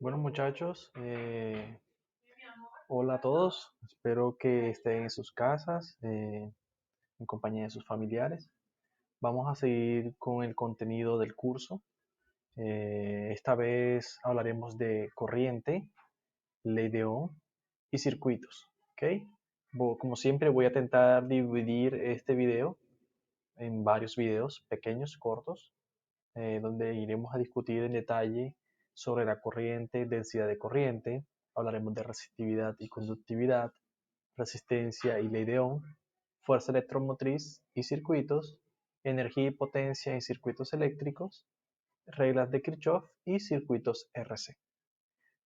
Bueno muchachos, hola a todos, espero que estén en sus casas, en compañía de sus familiares. Vamos a seguir con el contenido del curso. Esta vez hablaremos de corriente, ley de Ohm y circuitos. ¿Ok? Como siempre voy a intentar dividir este video en varios videos pequeños, cortos, donde iremos a discutir en detalle sobre la corriente, densidad de corriente, hablaremos de resistividad y conductividad, resistencia y ley de Ohm, fuerza electromotriz y circuitos, energía y potencia en circuitos eléctricos, reglas de Kirchhoff y circuitos RC.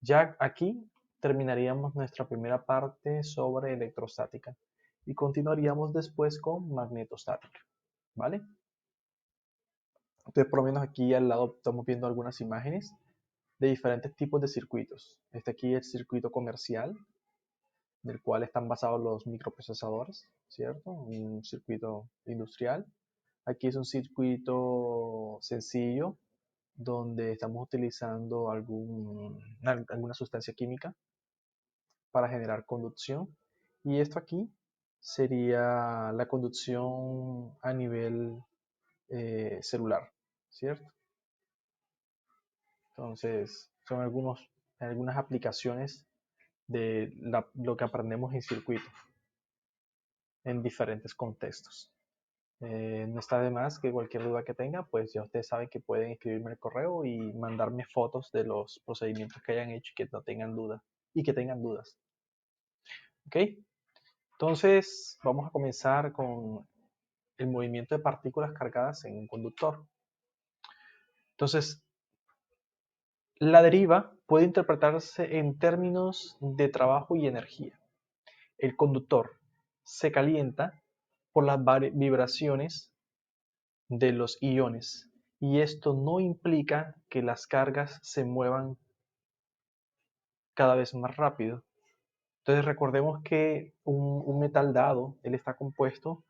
Ya aquí terminaríamos nuestra primera parte sobre electrostática y continuaríamos después con magnetostática, ¿vale? Entonces, por lo menos aquí al lado estamos viendo algunas imágenes de diferentes tipos de circuitos. Este aquí es el circuito comercial, del cual están basados los microprocesadores, ¿cierto? Un circuito industrial. Aquí es un circuito sencillo, donde estamos utilizando alguna sustancia química para generar conducción. Y esto aquí sería la conducción a nivel celular, ¿cierto? Entonces, son algunas aplicaciones de lo que aprendemos en circuito en diferentes contextos. No está de más que cualquier duda que tenga, pues ya ustedes saben que pueden escribirme el correo y mandarme fotos de los procedimientos que hayan hecho y que no tengan dudas y que tengan dudas. ¿Ok? Entonces, vamos a comenzar con el movimiento de partículas cargadas en un conductor. Entonces, la deriva puede interpretarse en términos de trabajo y energía. El conductor se calienta por las vibraciones de los iones y esto no implica que las cargas se muevan cada vez más rápido. Entonces recordemos que un metal dado, él está compuesto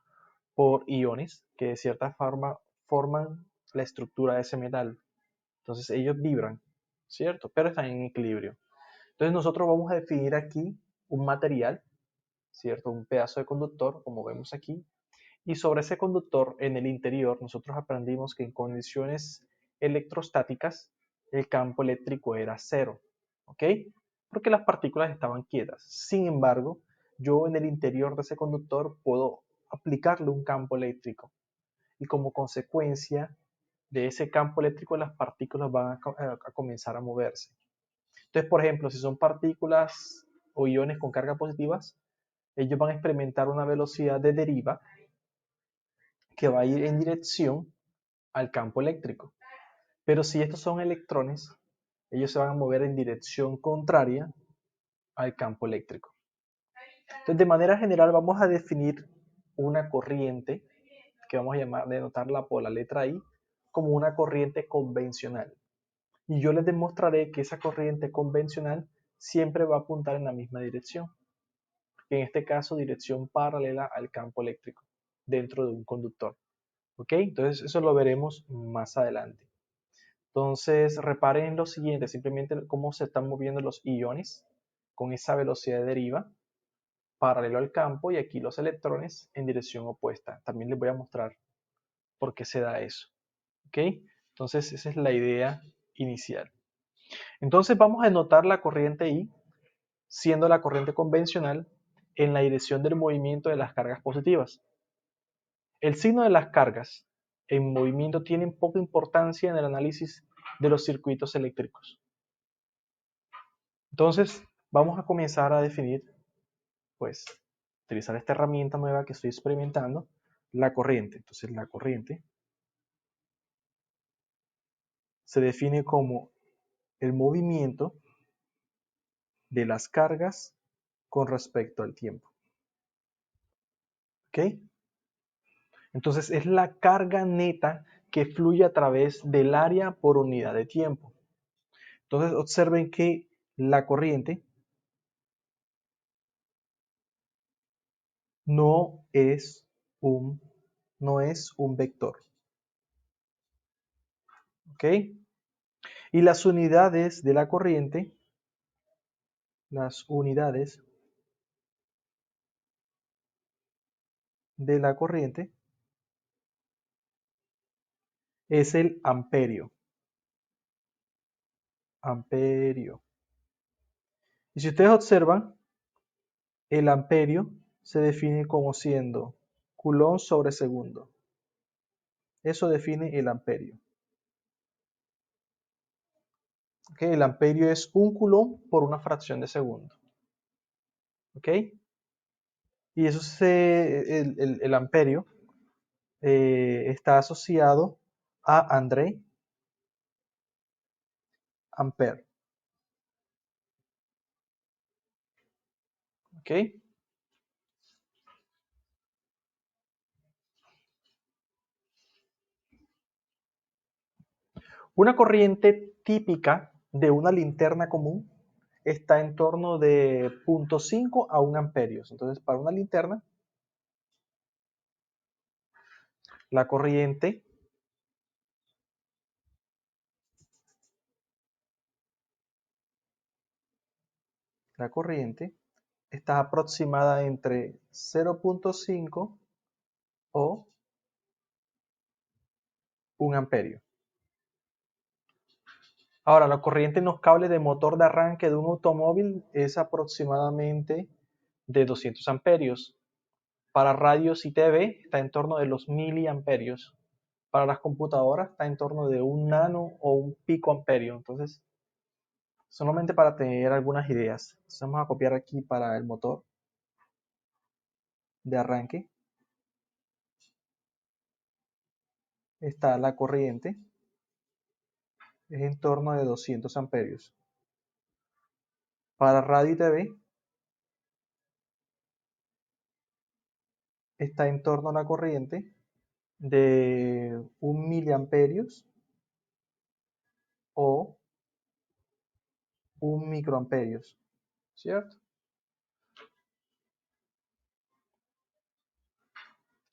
por iones que de cierta forma forman la estructura de ese metal. Entonces ellos vibran, ¿cierto? Pero están en equilibrio. Entonces nosotros vamos a definir aquí un material, ¿cierto? Un pedazo de conductor, como vemos aquí. Y sobre ese conductor, en el interior, nosotros aprendimos que en condiciones electrostáticas, el campo eléctrico era cero, ¿ok? Porque las partículas estaban quietas. Sin embargo, yo en el interior de ese conductor puedo aplicarle un campo eléctrico. Y como consecuencia de ese campo eléctrico, las partículas van a comenzar a moverse. Entonces, por ejemplo, si son partículas o iones con cargas positivas, ellos van a experimentar una velocidad de deriva que va a ir en dirección al campo eléctrico. Pero si estos son electrones, ellos se van a mover en dirección contraria al campo eléctrico. Entonces, de manera general, vamos a definir una corriente que vamos a denotarla por la letra I como una corriente convencional. Y yo les demostraré que esa corriente convencional siempre va a apuntar en la misma dirección. En este caso, dirección paralela al campo eléctrico dentro de un conductor. ¿Ok? Entonces, eso lo veremos más adelante. Entonces, reparen en lo siguiente, simplemente cómo se están moviendo los iones con esa velocidad de deriva paralelo al campo y aquí los electrones en dirección opuesta. También les voy a mostrar por qué se da eso. ¿Ok? Entonces, esa es la idea inicial. Entonces, vamos a denotar la corriente I, siendo la corriente convencional, en la dirección del movimiento de las cargas positivas. El signo de las cargas en movimiento tienen poca importancia en el análisis de los circuitos eléctricos. Entonces, vamos a comenzar a definir, pues, utilizar esta herramienta nueva que estoy experimentando, la corriente. Entonces, la corriente se define como el movimiento de las cargas con respecto al tiempo. ¿Ok? Entonces, es la carga neta que fluye a través del área por unidad de tiempo. Entonces, observen que la corriente no es un, no es un vector. ¿Ok? Y las unidades de la corriente, las unidades de la corriente es el amperio. Amperio. Y si ustedes observan, el amperio se define como siendo coulomb sobre segundo. Eso define el amperio. ¿Ok? El amperio es un coulomb por una fracción de segundo. ¿Ok? Y eso el amperio está asociado a André Ampère. ¿Ok? Una corriente típica de una linterna común está en torno de 0.5 a 1 amperios. Entonces, para una linterna, la corriente está aproximada entre 0.5 o 1 amperio. Ahora, la corriente en los cables de motor de arranque de un automóvil es aproximadamente de 200 amperios. Para radios y TV está en torno de los miliamperios. Para las computadoras está en torno de un nano o un pico amperio. Entonces, solamente para tener algunas ideas. Entonces, vamos a copiar aquí para el motor de arranque. Está la corriente, es en torno de 200 amperios. Para radio y TV está en torno a la corriente de 1 miliamperios o 1 microamperios, ¿cierto?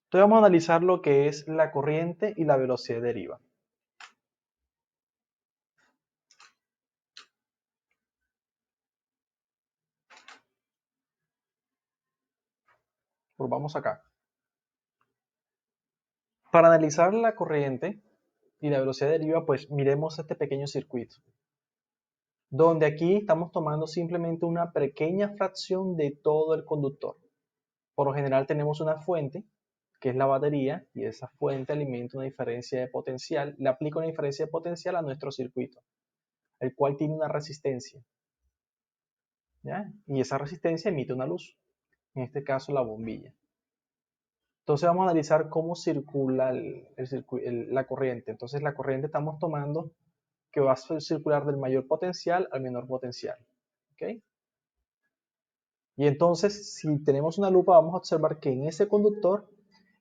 Entonces vamos a analizar lo que es la corriente y la velocidad de deriva. Pues vamos acá. Para analizar la corriente y la velocidad de deriva, pues miremos este pequeño circuito, donde aquí estamos tomando simplemente una pequeña fracción de todo el conductor. Por lo general tenemos una fuente, que es la batería, y esa fuente alimenta una diferencia de potencial. Le aplica una diferencia de potencial a nuestro circuito, el cual tiene una resistencia, ¿ya? Y esa resistencia emite una luz, en este caso la bombilla. Entonces vamos a analizar cómo circula la corriente. Entonces la corriente estamos tomando que va a circular del mayor potencial al menor potencial. ¿Ok? Y entonces, si tenemos una lupa, vamos a observar que en ese conductor,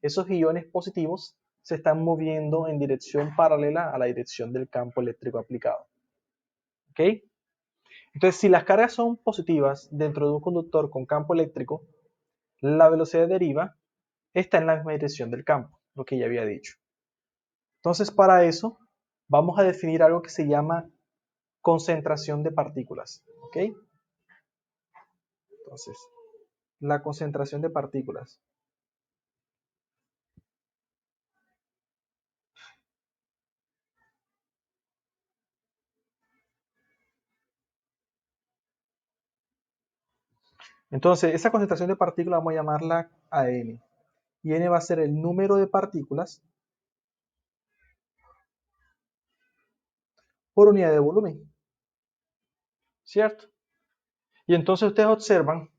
esos iones positivos se están moviendo en dirección paralela a la dirección del campo eléctrico aplicado. ¿Ok? Entonces, si las cargas son positivas dentro de un conductor con campo eléctrico, la velocidad de deriva está en la misma dirección del campo, lo que ya había dicho. Entonces, para eso, vamos a definir algo que se llama concentración de partículas. ¿Ok? Entonces, la concentración de partículas. Entonces, esa concentración de partículas vamos a llamarla a n. Y n va a ser el número de partículas por unidad de volumen. ¿Cierto? Y entonces ustedes observan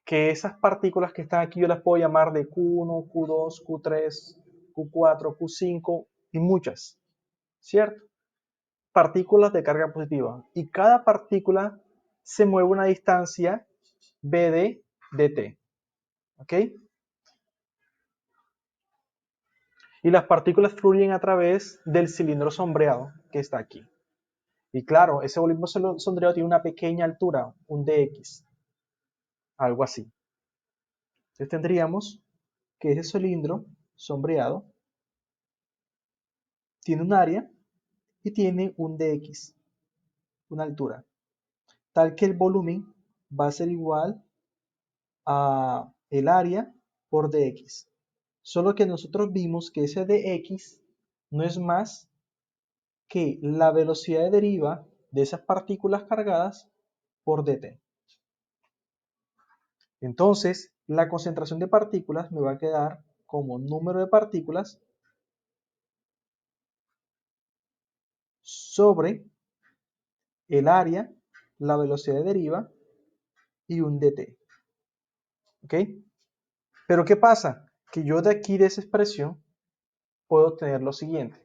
que esas partículas que están aquí yo las puedo llamar de Q1, Q2, Q3, Q4, Q5 y muchas. ¿Cierto? Partículas de carga positiva. Y cada partícula se mueve una distancia b de dt. ¿Ok? Y las partículas fluyen a través del cilindro sombreado que está aquí. Y claro, ese volumen sombreado tiene una pequeña altura, un dx, algo así. Entonces tendríamos que ese cilindro sombreado tiene un área y tiene un dx, una altura, tal que el volumen va a ser igual a el área por dx. Solo que nosotros vimos que ese dx no es más que la velocidad de deriva de esas partículas cargadas por dt. Entonces, la concentración de partículas me va a quedar como número de partículas sobre el área, la velocidad de deriva y un dt. ¿Ok? Pero ¿qué pasa? Que yo de aquí, de esa expresión, puedo obtener lo siguiente.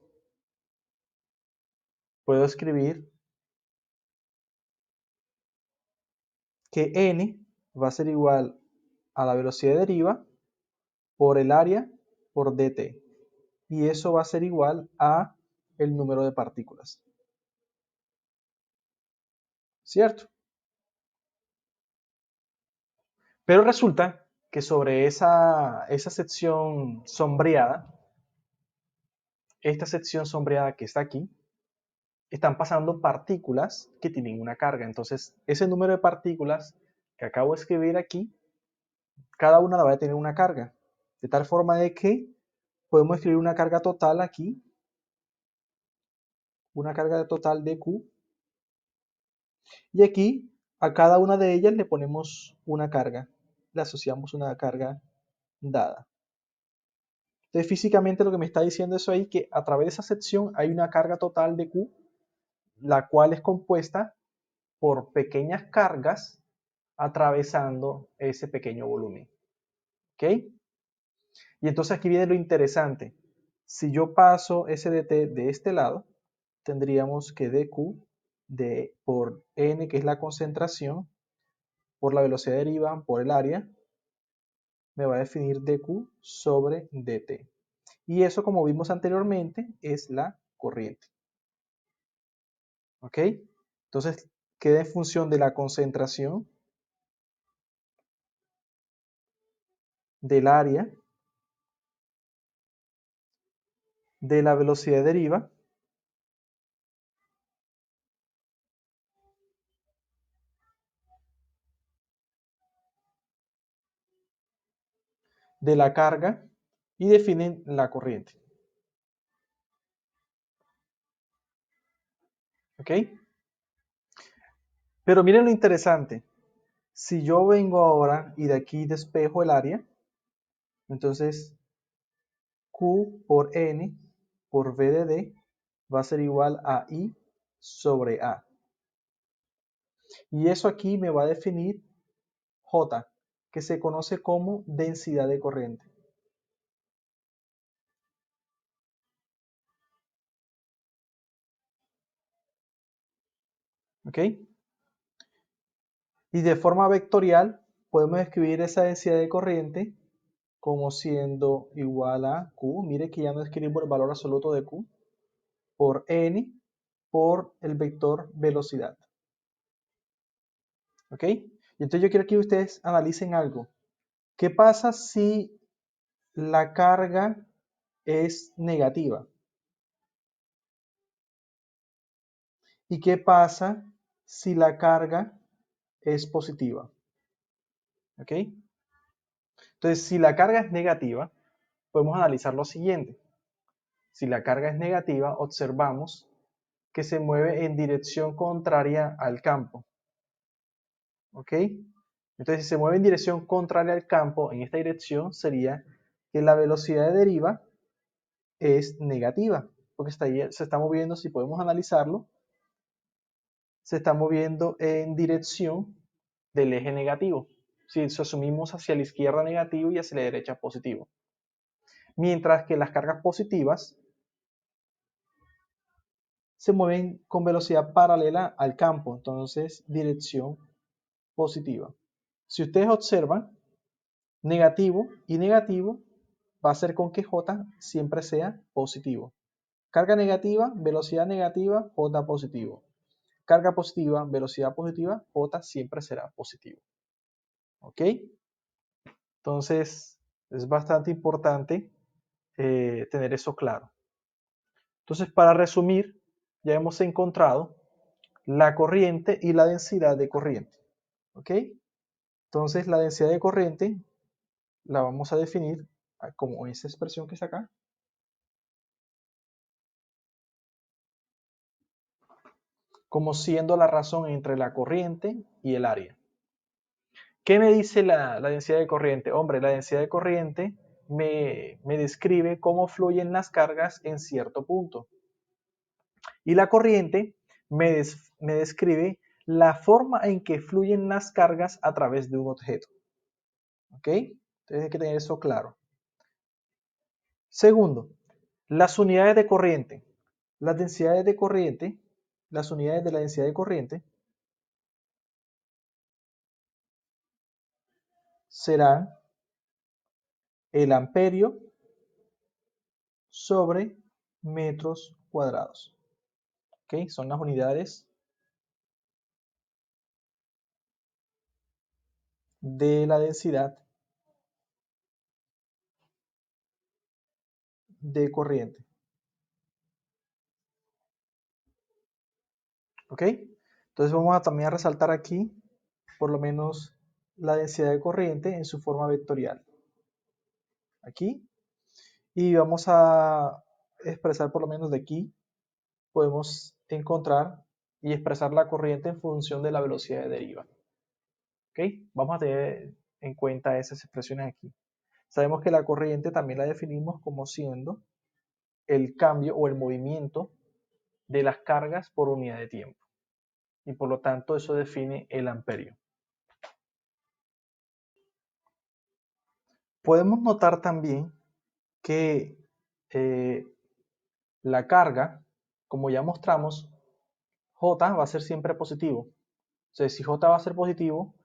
Puedo escribir que n va a ser igual a la velocidad de deriva por el área por dt. Y eso va a ser igual a el número de partículas. ¿Cierto? Pero resulta que sobre esa sección sombreada, esta sección sombreada que está aquí, están pasando partículas que tienen una carga. Entonces, ese número de partículas que acabo de escribir aquí, cada una va a tener una carga. De tal forma de que podemos escribir una carga total aquí, una carga total de Q, y aquí a cada una de ellas le ponemos una carga, le asociamos una carga dada. Entonces, físicamente lo que me está diciendo eso ahí, que a través de esa sección hay una carga total de Q, la cual es compuesta por pequeñas cargas atravesando ese pequeño volumen. ¿Ok? Y entonces aquí viene lo interesante. Si yo paso ese dt de este lado, tendríamos que dq por n, que es la concentración, por la velocidad de deriva, por el área, me va a definir dq sobre dt. Y eso, como vimos anteriormente, es la corriente. ¿Ok? Entonces, queda en función de la concentración, del área, de la velocidad de deriva de la carga y definen la corriente. ¿Ok? Pero miren lo interesante. Si yo vengo ahora y de aquí despejo el área, entonces Q por N por V de D va a ser igual a I sobre A. Y eso aquí me va a definir J, que se conoce como densidad de corriente. ¿Ok? Y de forma vectorial podemos escribir esa densidad de corriente como siendo igual a Q. Mire que ya no escribimos el valor absoluto de Q por N por el vector velocidad. ¿Ok? Y entonces yo quiero que ustedes analicen algo. ¿Qué pasa si la carga es negativa? ¿Y qué pasa si la carga es positiva? ¿Ok? Entonces, si la carga es negativa, podemos analizar lo siguiente. Si la carga es negativa, observamos que se mueve en dirección contraria al campo. ¿Ok? Entonces, si se mueve en dirección contraria al campo, en esta dirección sería que la velocidad de deriva es negativa, porque se está moviendo, si podemos analizarlo, se está moviendo en dirección del eje negativo. Si asumimos hacia la izquierda negativo y hacia la derecha positivo. Mientras que las cargas positivas se mueven con velocidad paralela al campo, entonces dirección positiva. Si ustedes observan, negativo y negativo va a ser con que J siempre sea positivo. Carga negativa, velocidad negativa, J positivo. Carga positiva, velocidad positiva, J siempre será positivo. ¿Ok? Entonces, es bastante importante tener eso claro. Entonces, para resumir, ya hemos encontrado la corriente y la densidad de corriente. ¿Ok? Entonces la densidad de corriente la vamos a definir como esa expresión que está acá. Como siendo la razón entre la corriente y el área. ¿Qué me dice la densidad de corriente? Hombre, la densidad de corriente me describe cómo fluyen las cargas en cierto punto. Y la corriente me describe la forma en que fluyen las cargas a través de un objeto. ¿Ok? Entonces hay que tener eso claro. Segundo, las unidades de corriente. Las densidades de corriente, las unidades de la densidad de corriente serán el amperio sobre metros cuadrados. ¿Ok? Son las unidades de la densidad de corriente. ¿Ok? Entonces vamos a también a resaltar aquí, por lo menos, la densidad de corriente en su forma vectorial. Aquí. Y vamos a expresar por lo menos de aquí, podemos encontrar y expresar la corriente en función de la velocidad de deriva. ¿Ok? Vamos a tener en cuenta esas expresiones aquí. Sabemos que la corriente también la definimos como siendo el cambio o el movimiento de las cargas por unidad de tiempo. Y por lo tanto eso define el amperio. Podemos notar también que la carga, como ya mostramos, J va a ser siempre positivo. Entonces, si J va a ser positivo,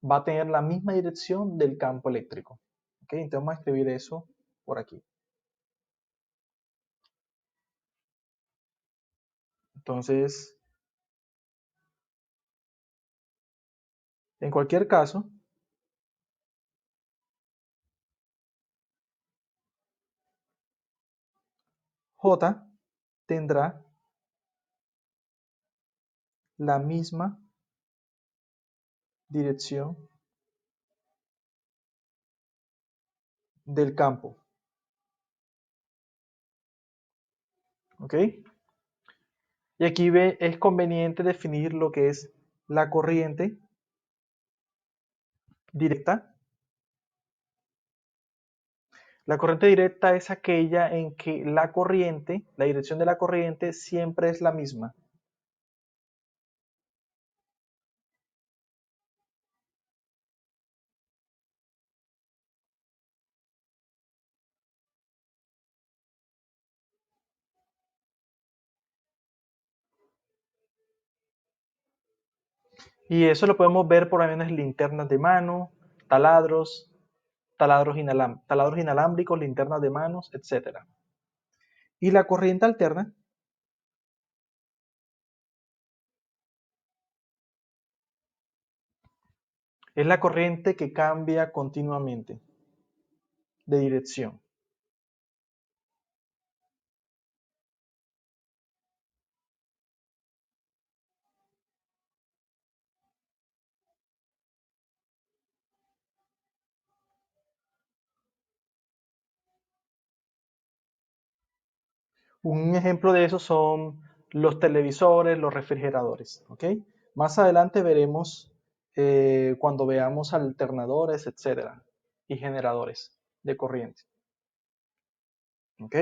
va a tener la misma dirección del campo eléctrico. ¿Ok? Entonces vamos a escribir eso por aquí. Entonces, en cualquier caso, J tendrá la misma dirección del campo. ¿Ok? Y aquí es conveniente definir lo que es la corriente directa. La corriente directa es aquella en que la corriente, la dirección de la corriente siempre es la misma. Y eso lo podemos ver por lo menos en linternas de mano, taladros, taladros inalámbricos, linternas de manos, etc. Y la corriente alterna es la corriente que cambia continuamente de dirección. Un ejemplo de eso son los televisores, los refrigeradores. ¿Ok? Más adelante veremos cuando veamos alternadores, etcétera, y generadores de corriente. ¿Ok?